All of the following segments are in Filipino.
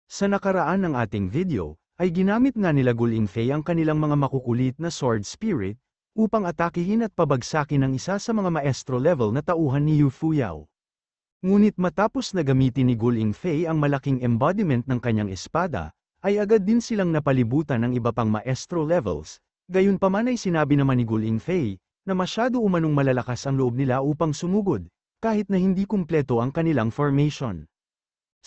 Sa nakaraan ng ating video, ay ginamit nga nila Guling Fei ang kanilang mga makukulit na Sword Spirit, upang atakihin at pabagsakin ang isa sa mga maestro level na tauhan ni Yu Fuyao. Ngunit matapos na gamitin ni Guling Fei ang malaking embodiment ng kanyang espada, ay agad din silang napalibutan ng iba pang maestro levels, gayunpaman ay sinabi naman ni Guling Fei, na masyado umanong malalakas ang loob nila upang sumugod, kahit na hindi kumpleto ang kanilang formation.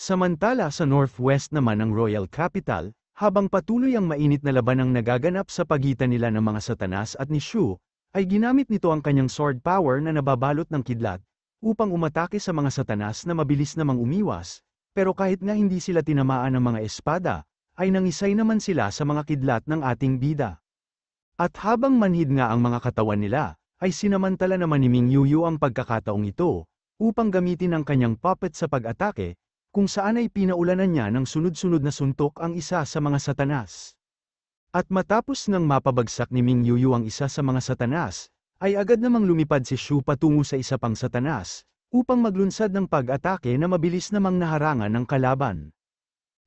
Samantala sa northwest naman ng Royal Capital, habang patuloy ang mainit na labanang nagaganap sa pagitan nila ng mga Satanas at ni Shu, ay ginamit nito ang kanyang sword power na nababalot ng kidlat, upang umatake sa mga Satanas na mabilis namang umiwas, pero kahit nga hindi sila tinamaan ng mga espada, ay nangisay naman sila sa mga kidlat ng ating bida. At habang manhid nga ang mga katawan nila, ay sinamantala naman ni Ming Yuyu ang pagkakataong ito, upang gamitin ang kanyang puppet sa pag-atake, kung saan ay pinaulanan niya ng sunod-sunod na suntok ang isa sa mga Satanas. At matapos ngang mapabagsak ni Ming Yuyu ang isa sa mga Satanas, ay agad namang lumipad si Shu patungo sa isa pang Satanas, upang maglunsad ng pag-atake na mabilis namang naharangan ng kalaban.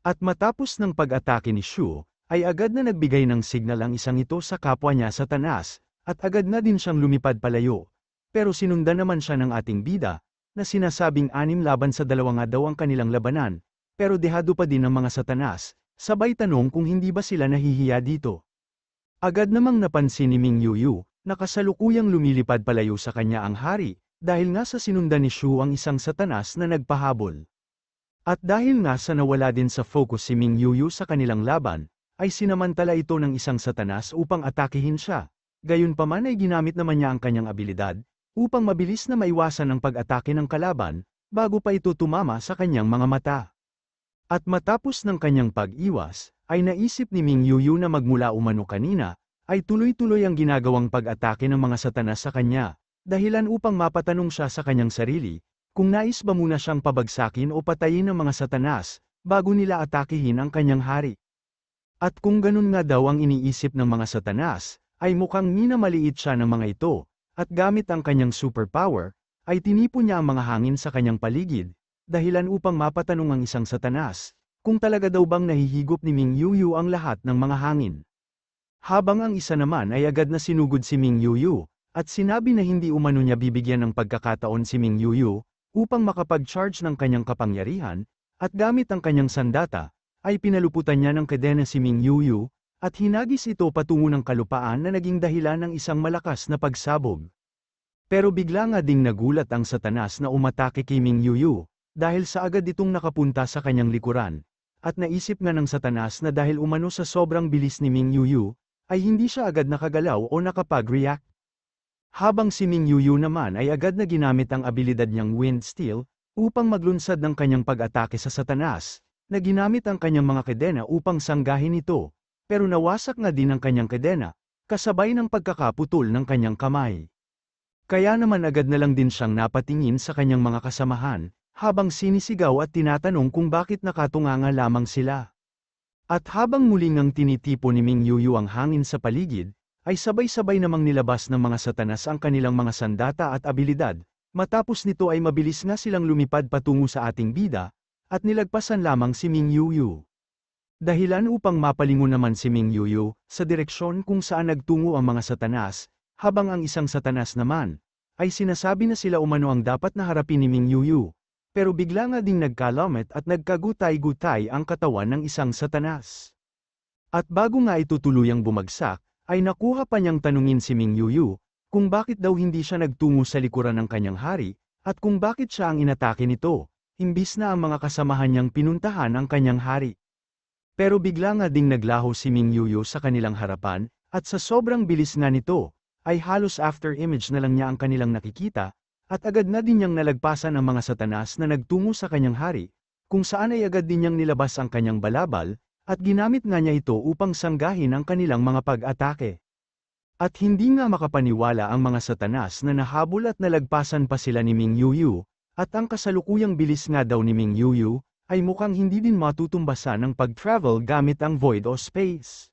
At matapos ng pag-atake ni Shu, ay agad na nagbigay ng signal ang isang ito sa kapwa niya Satanas, at agad na din siyang lumipad palayo. Pero sinundan naman siya ng ating bida, na sinasabing 6 laban sa 2 nga daw ang kanilang labanan, pero dehado pa din ng mga Satanas, sabay tanong kung hindi ba sila nahihiya dito. Agad namang napansin ni Ming Yuyu, na kasalukuyang lumilipad palayo sa kanya ang hari, dahil nga sa sinundan ni Shu ang isang Satanas na nagpahabol. At dahil nga sa nawala din sa focus si Ming Yuyu sa kanilang laban, ay sinamantala ito ng isang Satanas upang atakihin siya, gayunpaman ay ginamit naman niya ang kanyang abilidad, upang mabilis na maiwasan ang pag-atake ng kalaban, bago pa ito tumama sa kanyang mga mata. At matapos ng kanyang pag-iwas, ay naisip ni Ming Yuyu na magmula umano kanina, ay tuloy-tuloy ang ginagawang pag-atake ng mga Satanas sa kanya, dahilan upang mapatanong siya sa kanyang sarili, kung nais ba muna siyang pabagsakin o patayin ng mga Satanas, bago nila atakihin ang kanyang hari. At kung ganun nga daw ang iniisip ng mga Satanas, ay mukhang minamaliit siya ng mga ito, at gamit ang kanyang superpower, ay tinipon niya ang mga hangin sa kanyang paligid, dahilan upang mapatanong ang isang Satanas, kung talaga daw bang nahihigop ni Ming Yuyu ang lahat ng mga hangin. Habang ang isa naman ay agad na sinugod si Ming Yuyu, at sinabi na hindi umano niya bibigyan ng pagkakataon si Ming Yuyu, upang makapag-charge ng kanyang kapangyarihan, at gamit ang kanyang sandata, ay pinaluputan niya ng kadena si Ming Yuyu, at hinagis ito patungo ng kalupaan na naging dahilan ng isang malakas na pagsabog. Pero bigla nga ding nagulat ang Satanas na umatake kay Ming Yuyu, dahil sa agad itong nakapunta sa kanyang likuran, at naisip nga ng Satanas na dahil umano sa sobrang bilis ni Ming Yuyu, ay hindi siya agad nakagalaw o nakapag-react. Habang si Ming Yuyu naman ay agad na ginamit ang abilidad niyang Wind Steel, upang maglunsad ng kanyang pag-atake sa Satanas, na ginamit ang kanyang mga kadena upang sanggahin ito. Pero nawasak nga din ang kanyang kadena, kasabay ng pagkakaputol ng kanyang kamay. Kaya naman agad na lang din siyang napatingin sa kanyang mga kasamahan, habang sinisigaw at tinatanong kung bakit nakatunganga lamang sila. At habang muling ang tinitipo ni Ming Yuyu ang hangin sa paligid, ay sabay-sabay namang nilabas ng mga Satanas ang kanilang mga sandata at abilidad, matapos nito ay mabilis nga silang lumipad patungo sa ating bida, at nilagpasan lamang si Ming Yuyu. Dahilan upang mapalingon naman si Ming Yuyu, sa direksyon kung saan nagtungo ang mga Satanas, habang ang isang Satanas naman, ay sinasabi na sila umano ang dapat na harapin ni Ming Yuyu, pero bigla nga ding nagkalamet at nagkagutay-gutay ang katawan ng isang Satanas. At bago nga ito tuluyang bumagsak, ay nakuha pa niyang tanungin si Ming Yuyu, kung bakit daw hindi siya nagtungo sa likuran ng kanyang hari, at kung bakit siya ang inatake nito, imbis na ang mga kasamahan niyang pinuntahan ang kanyang hari. Pero bigla nga ding naglaho si Ming Yuyu sa kanilang harapan, at sa sobrang bilis nga nito, ay halos after image na lang niya ang kanilang nakikita, at agad na din niyang nalagpasan ang mga Satanas na nagtungo sa kanyang hari, kung saan ay agad din niyang nilabas ang kanyang balabal, at ginamit nga niya ito upang sanggahin ang kanilang mga pag-atake. At hindi nga makapaniwala ang mga Satanas na nahabol at nalagpasan pa sila ni Ming Yuyu, at ang kasalukuyang bilis nga daw ni Ming Yuyu, ay mukhang hindi din matutumbasan ng pag-travel gamit ang void o space.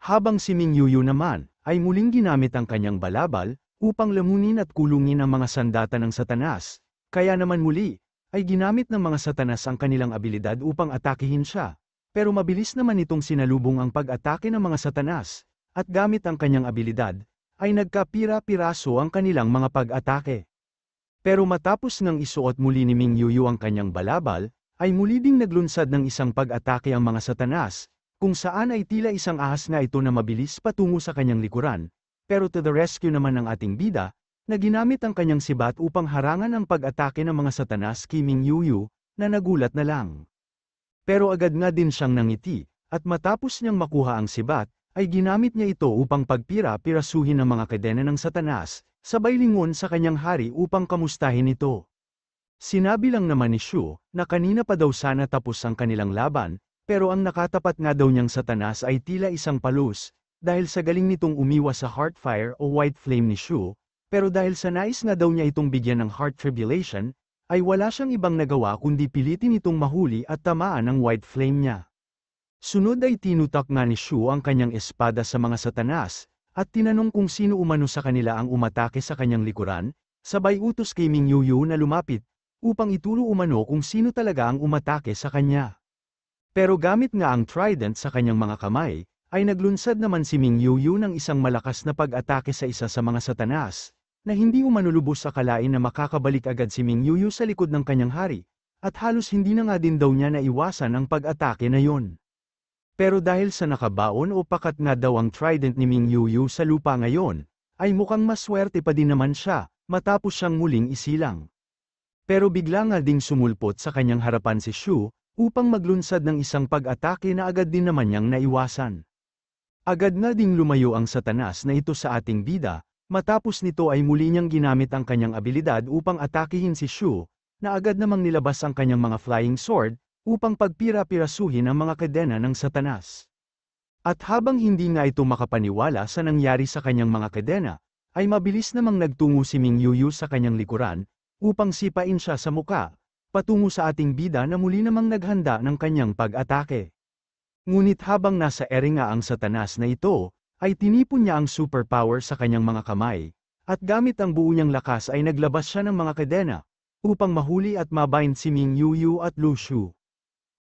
Habang si Ming Yuyu naman, ay muling ginamit ang kanyang balabal, upang lamunin at kulungin ang mga sandata ng Satanas, kaya naman muli, ay ginamit ng mga satanas ang kanilang abilidad upang atakihin siya. Pero mabilis naman itong sinalubong ang pag-atake ng mga satanas, at gamit ang kanyang abilidad, ay nagkapira-piraso ang kanilang mga pag-atake. Pero matapos ngang isuot muli ni Ming Yuyu ang kanyang balabal, ay muli ding naglunsad ng isang pag-atake ang mga satanas, kung saan ay tila isang ahas nga ito na mabilis patungo sa kanyang likuran, pero to the rescue naman ng ating bida, na ginamit ang kanyang sibat upang harangan ang pag-atake ng mga satanas kay Ming Yuyu, na nagulat na lang. Pero agad nga din siyang nangiti, at matapos niyang makuha ang sibat, ay ginamit niya ito upang pagpira-pirasuhin ang mga kadena ng satanas, sabay lingon sa kanyang hari upang kamustahin ito. Sinabi lang naman ni Shu, na kanina pa daw sana tapos ang kanilang laban, pero ang nakatapat nga daw niyang satanas ay tila isang palus, dahil sa galing nitong umiwas sa Heartfire o White Flame ni Shu, pero dahil sa nais nga daw niya itong bigyan ng Heart Tribulation, ay wala siyang ibang nagawa kundi pilitin itong mahuli at tamaan ng White Flame niya. Sunod ay tinutak nga ni Shu ang kanyang espada sa mga satanas, at tinanong kung sino umano sa kanila ang umatake sa kanyang likuran, sabay utos kay Ming Yuyu na lumapit, upang ituro umano kung sino talaga ang umatake sa kanya. Pero gamit nga ang trident sa kanyang mga kamay, ay naglunsad naman si Ming Yuyu ng isang malakas na pag-atake sa isa sa mga satanas, na hindi umano lubos akalain na makakabalik agad si Ming Yuyu sa likod ng kanyang hari, at halos hindi na nga din daw niya naiwasan ang pag-atake na yon. Pero dahil sa nakabaon o pakat nga daw ang trident ni Ming Yuyu sa lupa ngayon, ay mukhang maswerte pa din naman siya, matapos siyang muling isilang. Pero bigla nga ding sumulpot sa kanyang harapan si Shu, upang maglunsad ng isang pag-atake na agad din naman niyang naiwasan. Agad nga ding lumayo ang satanas na ito sa ating bida, matapos nito ay muli niyang ginamit ang kanyang abilidad upang atakihin si Shu, na agad namang nilabas ang kanyang mga flying sword, upang pagpira-pirasuhin ang mga kadena ng satanas. At habang hindi nga ito makapaniwala sa nangyari sa kanyang mga kadena, ay mabilis namang nagtungo si Ming Yuyu sa kanyang likuran, upang sipain siya sa muka, patungo sa ating bida na muli namang naghanda ng kanyang pag-atake. Ngunit habang nasa ere nga ang satanas na ito, ay tinipon niya ang superpower sa kanyang mga kamay, at gamit ang buo niyang lakas ay naglabas siya ng mga kadena, upang mahuli at mabind si Ming Yuyu at Lu Shu.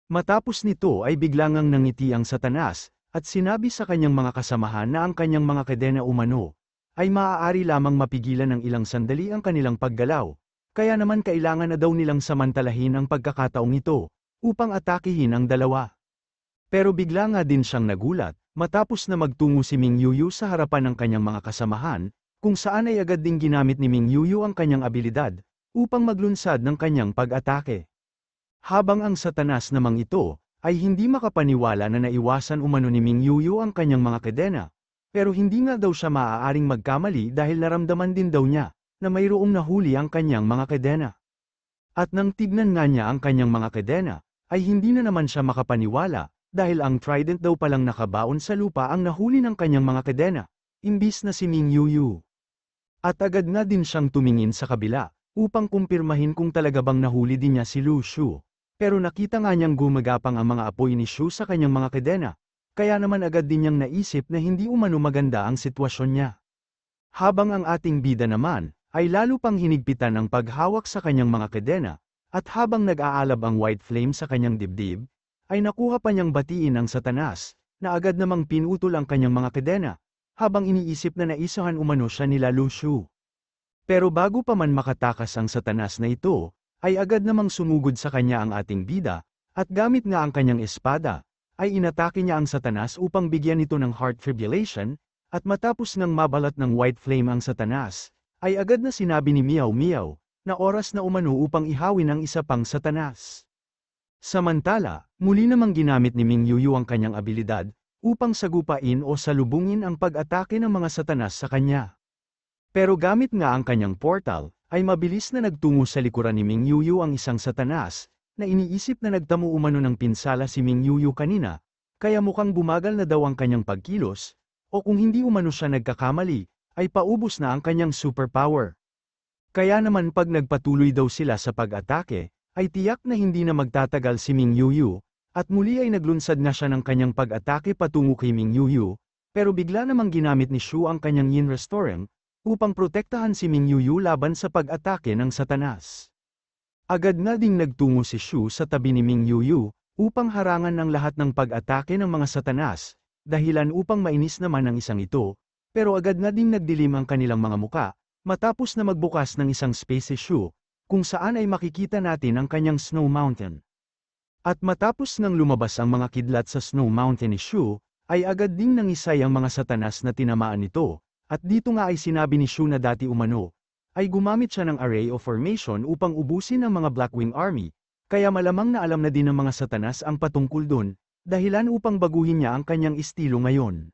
Matapos nito ay biglang ngang nangiti ang satanas, at sinabi sa kanyang mga kasamahan na ang kanyang mga kadena umano, ay maaari lamang mapigilan ng ilang sandali ang kanilang paggalaw, kaya naman kailangan na daw nilang samantalahin ang pagkakataong ito, upang atakihin ang dalawa. Pero bigla nga din siyang nagulat, matapos na magtungo si Ming Yuyu sa harapan ng kanyang mga kasamahan, kung saan ay agad ding ginamit ni Ming Yuyu ang kanyang abilidad, upang maglunsad ng kanyang pag-atake. Habang ang satanas namang ito, ay hindi makapaniwala na naiwasan umano ni Ming Yuyu ang kanyang mga kadena, pero hindi nga daw siya maaaring magkamali dahil naramdaman din daw niya, na mayroong nahuli ang kanyang mga kadena. At nang tignan nga niya ang kanyang mga kadena, ay hindi na naman siya makapaniwala, dahil ang trident daw palang nakabaon sa lupa ang nahuli ng kanyang mga kadena, imbis na si Ming Yuyu. At agad nga din siyang tumingin sa kabila, upang kumpirmahin kung talaga bang nahuli din niya si Lu Shu. Pero nakita nga niyang gumagapang ang mga apoy ni Shu sa kanyang mga kadena, kaya naman agad din niyang naisip na hindi umano maganda ang sitwasyon niya. Habang ang ating bida naman, ay lalo pang hinigpitan ang paghawak sa kanyang mga kadena, at habang nag-aalab ang white flame sa kanyang dibdib, ay nakuha pa niyang batiin ang satanas, na agad namang pinutol ang kanyang mga kadena, habang iniisip na naisahan umano siya nila Lu Shu. Pero bago pa man makatakas ang satanas na ito, ay agad namang sumugod sa kanya ang ating bida, at gamit nga ang kanyang espada, ay inatake niya ang satanas upang bigyan ito ng heart tribulation, at matapos ngang mabalat ng white flame ang satanas, ay agad na sinabi ni Miao Miao, na oras na umano upang ihawin ang isa pang satanas. Samantala, muli namang ginamit ni Ming Yuyu ang kanyang abilidad, upang sagupain o salubungin ang pag-atake ng mga satanas sa kanya. Pero gamit nga ang kanyang portal, ay mabilis na nagtungo sa likuran ni Ming Yuyu ang isang satanas, na iniisip na nagtamo umano ng pinsala si Ming Yuyu kanina, kaya mukhang bumagal na daw ang kanyang pagkilos, o kung hindi umano siya nagkakamali, ay paubos na ang kanyang superpower. Kaya naman pag nagpatuloy daw sila sa pag-atake, ay tiyak na hindi na magtatagal si Ming Yuyu, at muli ay naglunsad na siya ng kanyang pag-atake patungo kay Ming Yuyu, pero bigla namang ginamit ni Shu ang kanyang Yin Restoring, upang protektahan si Ming Yuyu laban sa pag-atake ng satanas. Agad na ding nagtungo si Shu sa tabi ni Ming Yuyu, upang harangan ng lahat ng pag-atake ng mga satanas, dahilan upang mainis naman ang isang ito, pero agad na ding nagdilim ang kanilang mga muka, matapos na magbukas ng isang space si Shu, kung saan ay makikita natin ang kanyang Snow Mountain. At matapos ngang lumabas ang mga kidlat sa Snow Mountain ni Shu, ay agad ding nangisay ang mga satanas na tinamaan nito, at dito nga ay sinabi ni Shu na dati umano, ay gumamit siya ng array o formation upang ubusin ang mga Blackwing Army, kaya malamang na alam na din ng mga satanas ang patungkol dun, dahilan upang baguhin niya ang kanyang estilo ngayon.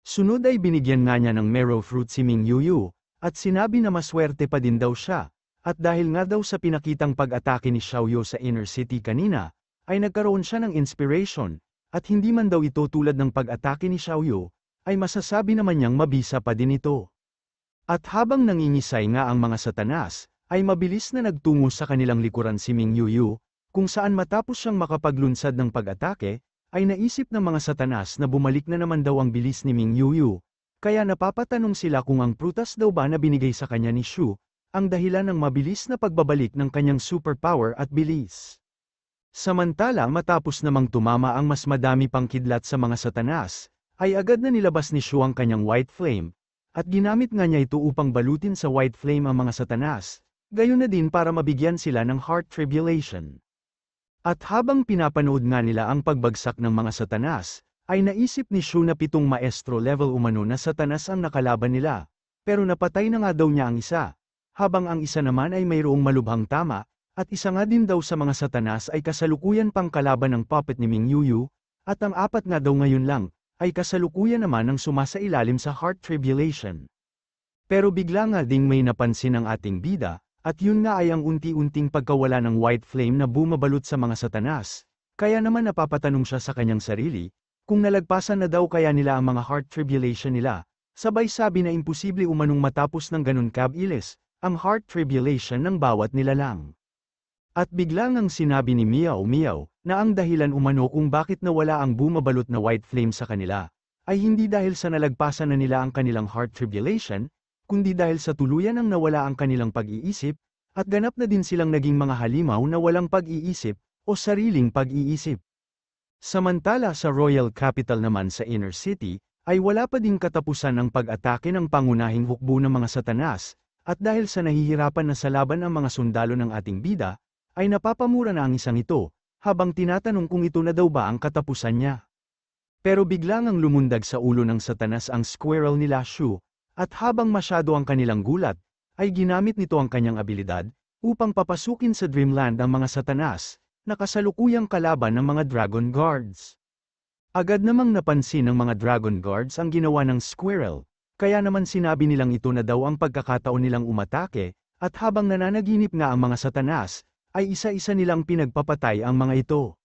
Sunod ay binigyan nga niya ng Marrow Fruit si Ming Yuyu, at sinabi na maswerte pa din daw siya, at dahil nga daw sa pinakitang pag-atake ni Xiaoyu sa Inner City kanina, ay nagkaroon siya ng inspiration, at hindi man daw ito tulad ng pag-atake ni Xiaoyu, ay masasabi naman niyang mabisa pa din ito. At habang nangingisay nga ang mga satanas, ay mabilis na nagtungo sa kanilang likuran si Ming Yuyu, kung saan matapos siyang makapaglunsad ng pag-atake, ay naisip ng mga satanas na bumalik na naman daw ang bilis ni Ming Yuyu, kaya napapatanong sila kung ang prutas daw ba na binigay sa kanya ni Shu, ang dahilan ng mabilis na pagbabalik ng kanyang superpower at bilis. Samantala matapos namang tumama ang mas madami pang kidlat sa mga satanas, ay agad na nilabas ni Shu ang kanyang White Flame, at ginamit nga niya ito upang balutin sa White Flame ang mga satanas, gayon na din para mabigyan sila ng Heart Tribulation. At habang pinapanood nga nila ang pagbagsak ng mga satanas, ay naisip ni Shu na 7 maestro level umano na satanas ang nakalaban nila, pero napatay na nga daw niya ang isa, habang ang isa naman ay mayroong malubhang tama, at isa nga din daw sa mga satanas ay kasalukuyan pang kalaban ng puppet ni Ming Yuyu, at ang 4 nga daw ngayon lang, ay kasalukuyan naman ang sumasailalim sa Heart Tribulation. Pero bigla nga ding may napansin ang ating bida, at yun nga ay ang unti-unting pagkawala ng White Flame na bumabalot sa mga satanas, kaya naman napapatanong siya sa kanyang sarili, kung nalagpasan na daw kaya nila ang mga Heart Tribulation nila, sabay sabi na imposible umanong matapos ng ganun kabilis, ang Heart Tribulation ng bawat nilalang. At bigla ngang sinabi ni Miao Miao, na ang dahilan umano kung bakit nawala ang bumabalot na White Flame sa kanila, ay hindi dahil sa nalagpasan na nila ang kanilang Heart Tribulation, kundi dahil sa tuluyan ang nawala ang kanilang pag-iisip, at ganap na din silang naging mga halimaw na walang pag-iisip, o sariling pag-iisip. Samantala sa Royal Capital naman sa Inner City, ay wala pa ding katapusan ang pag-atake ng pangunahing hukbo ng mga satanas, at dahil sa nahihirapan na sa laban ang mga sundalo ng ating bida, ay napapamura na ang isang ito, habang tinatanong kung ito na daw ba ang katapusan niya. Pero bigla ngang lumundag sa ulo ng satanas ang squirrel nila Shu, at habang masyado ang kanilang gulat, ay ginamit nito ang kanyang abilidad, upang papasukin sa Dreamland ang mga satanas, na kasalukuyang kalaban ng mga Dragon Guards. Agad namang napansin ng mga Dragon Guards ang ginawa ng squirrel, kaya naman sinabi nilang ito na daw ang pagkakataon nilang umatake, at habang nananaginip nga ang mga satanas, ay isa-isa nilang pinagpapatay ang mga ito.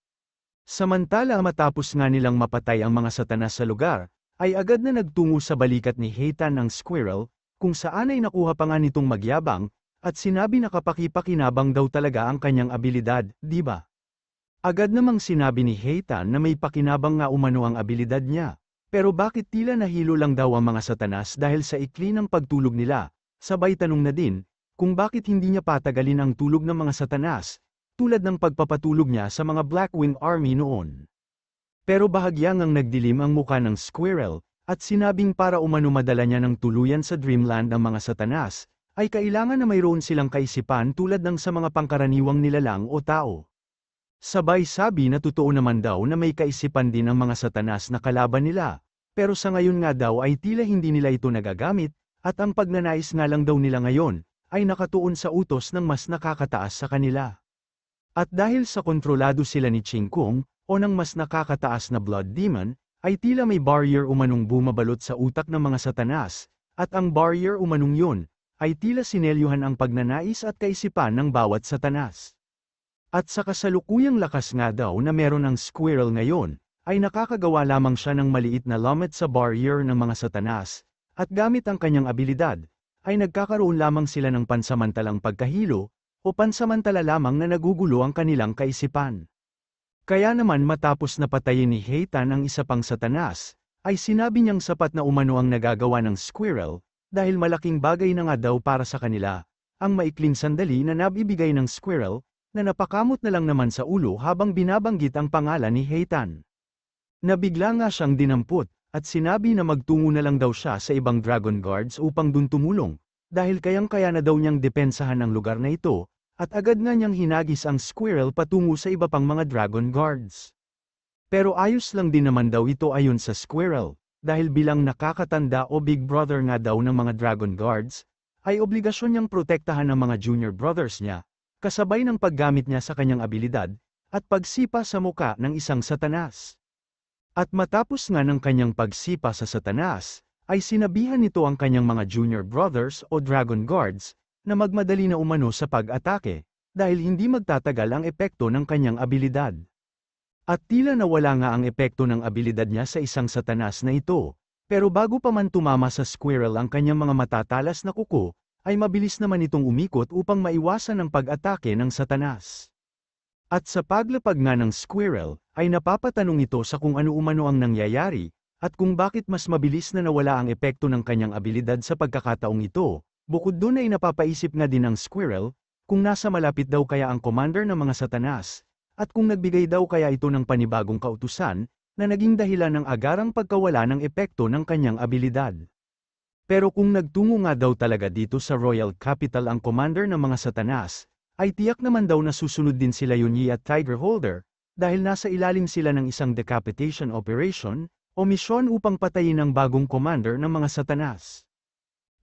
Samantala matapos nga nilang mapatay ang mga satanas sa lugar, ay agad na nagtungo sa balikat ni Heitan ng squirrel, kung saan ay nakuha pa nga nitong magyabang, at sinabi na kapaki-pakinabang daw talaga ang kanyang abilidad, di ba? Agad namang sinabi ni Heitan na may pakinabang nga umano ang abilidad niya, pero bakit tila nahilo lang daw ang mga satanas dahil sa ikli ng pagtulog nila, sabay tanong na din, kung bakit hindi niya patagalin ang tulog ng mga satanas, tulad ng pagpapatulog niya sa mga Blackwing Army noon. Pero bahagyang ang nagdilim ang muka ng squirrel, at sinabing para umano madala niya ng tuluyan sa Dreamland ang mga satanas, ay kailangan na mayroon silang kaisipan tulad ng sa mga pangkaraniwang nilalang o tao. Sabay sabi na totoo naman daw na may kaisipan din ang mga satanas na kalaban nila, pero sa ngayon nga daw ay tila hindi nila ito nagagamit, at ang pagnanais nga lang daw nila ngayon, ay nakatuon sa utos ng mas nakakataas sa kanila. At dahil sa kontrolado sila ni Ching Kung, o ng mas nakakataas na Blood Demon, ay tila may barrier umanong bumabalot sa utak ng mga satanas, at ang barrier umanong yun, ay tila sinelyuhan ang pagnanais at kaisipan ng bawat satanas. At sa kasalukuyang lakas nga daw na meron ng squirrel ngayon, ay nakakagawa lamang siya ng maliit na lummet sa barrier ng mga satanas, at gamit ang kanyang abilidad, ay nagkakaroon lamang sila ng pansamantalang pagkahilo, o pansamantala lamang na nagugulo ang kanilang kaisipan. Kaya naman matapos na patayin ni Heitan ang isa pang satanas, ay sinabi niyang sapat na umano ang nagagawa ng squirrel, dahil malaking bagay na nga daw para sa kanila, ang maikling sandali na nabibigay ng squirrel, na napakamot na lang naman sa ulo habang binabanggit ang pangalan ni Heitan. Nabigla nga siyang dinampot, at sinabi na magtungo na lang daw siya sa ibang Dragon Guards upang dun tumulong, dahil kayang-kaya na daw niyang depensahan ang lugar na ito, at agad nga niyang hinagis ang Squirrel patungo sa iba pang mga Dragon Guards. Pero ayos lang din naman daw ito ayon sa Squirrel, dahil bilang nakakatanda o big brother nga daw ng mga Dragon Guards, ay obligasyon niyang protektahan ang mga junior brothers niya, kasabay ng paggamit niya sa kanyang abilidad, at pagsipa sa muka ng isang Satanas. At matapos nga ng kanyang pagsipa sa Satanas, ay sinabihan nito ang kanyang mga junior brothers o Dragon Guards, na magmadali na umano sa pag-atake, dahil hindi magtatagal ang epekto ng kanyang abilidad. At tila nawala nga ang epekto ng abilidad niya sa isang Satanas na ito, pero bago pa man tumama sa Squirrel ang kanyang mga matatalas na kuko, ay mabilis naman itong umikot upang maiwasan ang pag-atake ng Satanas. At sa paglapag nga ng Squirrel, ay napapatanong ito sa kung ano-umano ang nangyayari, at kung bakit mas mabilis na nawala ang epekto ng kanyang abilidad sa pagkakataong ito. Bukod dun ay napapaisip nga din ng Squirrel, kung nasa malapit daw kaya ang commander ng mga Satanas, at kung nagbigay daw kaya ito ng panibagong kautusan, na naging dahilan ng agarang pagkawala ng epekto ng kanyang abilidad. Pero kung nagtungo nga daw talaga dito sa Royal Capital ang commander ng mga Satanas, ay tiyak naman daw na susunod din sila Yunyi at Tiger Holder, dahil nasa ilalim sila ng isang decapitation operation, o misyon upang patayin ang bagong commander ng mga Satanas.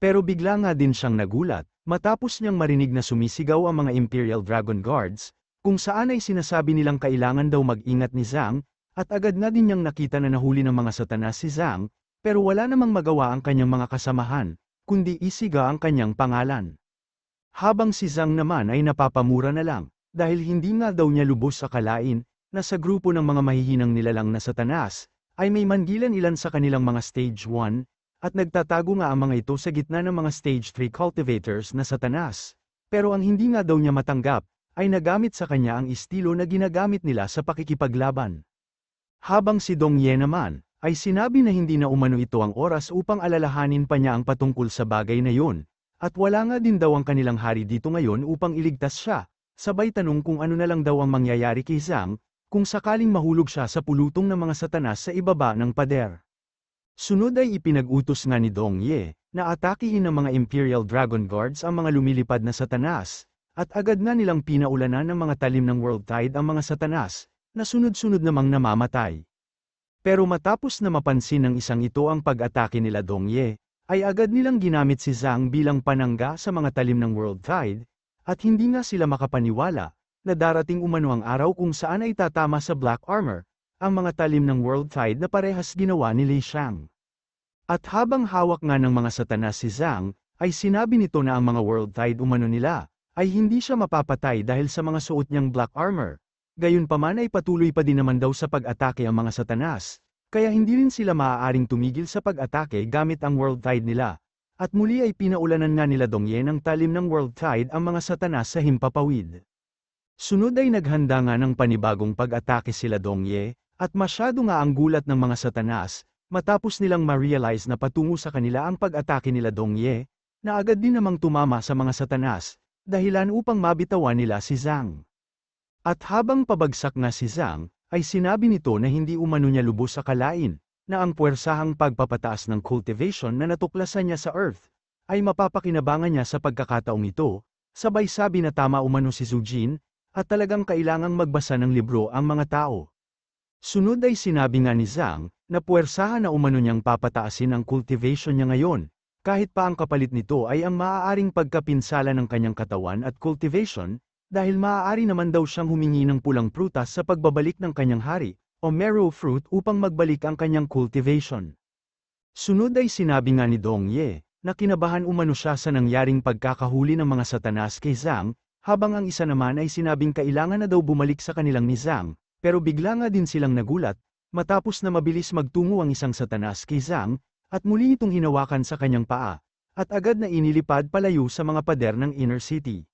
Pero bigla nga din siyang nagulat, matapos niyang marinig na sumisigaw ang mga Imperial Dragon Guards, kung saan ay sinasabi nilang kailangan daw mag-ingat ni Zhang, at agad na din niyang nakita na nahuli ng mga Satanas si Zhang, pero wala namang magawa ang kanyang mga kasamahan, kundi isiga ang kanyang pangalan. Habang si Zhang naman ay napapamura na lang, dahil hindi nga daw niya lubos akalain, na sa grupo ng mga mahihinang nilalang na Satanas, ay may mangilan ilan sa kanilang mga Stage 1, at nagtatago nga ang mga ito sa gitna ng mga Stage 3 cultivators na Satanas. Pero ang hindi nga daw niya matanggap, ay nagamit sa kanya ang estilo na ginagamit nila sa pakikipaglaban. Habang si Dong Ye naman, ay sinabi na hindi na umano ito ang oras upang alalahanin pa niya ang patungkol sa bagay na yun. At wala nga din daw ang kanilang hari dito ngayon upang iligtas siya, sabay tanong kung ano na lang daw ang mangyayari kay Zhang, kung sakaling mahulog siya sa pulutong ng mga Satanas sa ibaba ng pader. Sunod ay ipinag-utos nga ni Dong Ye, na atakihin ng mga Imperial Dragon Guards ang mga lumilipad na Satanas, at agad nga nilang pinaulanan ng mga talim ng World Tide ang mga Satanas, na sunod-sunod namang namamatay. Pero matapos na mapansin ng isang ito ang pag-atake nila Dong Ye, ay agad nilang ginamit si Zhang bilang panangga sa mga talim ng World Tide, at hindi nga sila makapaniwala, na darating umano ang araw kung saan ay tatama sa Black Armor, ang mga talim ng World Tide na parehas ginawa ni Li Xiang. At habang hawak nga ng mga Satanas si Zhang, ay sinabi nito na ang mga World Tide umano nila, ay hindi siya mapapatay dahil sa mga suot niyang Black Armor. Gayunpaman ay patuloy pa din naman daw sa pag-atake ang mga Satanas. Kaya hindi rin sila maaaring tumigil sa pag-atake gamit ang World Tide nila. At muli ay pinaulanan nga nila Dong Ye ng talim ng World Tide ang mga Satanas sa himpapawid. Sunod ay naghanda nga ng panibagong pag-atake sila Dong Ye, at masyado nga ang gulat ng mga Satanas, matapos nilang ma-realize na patungo sa kanila ang pag-atake nila Dong Ye, na agad din namang tumama sa mga Satanas, dahilan upang mabitawan nila si Zhang. At habang pabagsak nga si Zhang, ay sinabi nito na hindi umano niya lubos akalain, na ang puwersahang pagpapataas ng cultivation na natuklasan niya sa Earth, ay mapapakinabangan niya sa pagkakataong ito, sabay sabi na tama umano si Zhu Jin, at talagang kailangang magbasa ng libro ang mga tao. Sunod ay sinabi nga ni Zhang, na puwersahan na umano niyang papataasin ang cultivation niya ngayon, kahit pa ang kapalit nito ay ang maaaring pagkapinsala ng kanyang katawan at cultivation, dahil maaari naman daw siyang humingi ng pulang prutas sa pagbabalik ng kanyang hari, o marrow fruit upang magbalik ang kanyang cultivation. Sunod ay sinabi nga ni Dong Ye, na kinabahan umano siya sa nangyaring pagkakahuli ng mga Satanas kay Zhang, habang ang isa naman ay sinabing kailangan na daw bumalik sa kanilang ni Zhang, pero bigla nga din silang nagulat, matapos na mabilis magtungo ang isang Satanas kay Zhang, at muli itong hinawakan sa kanyang paa, at agad na inilipad palayo sa mga pader ng inner city.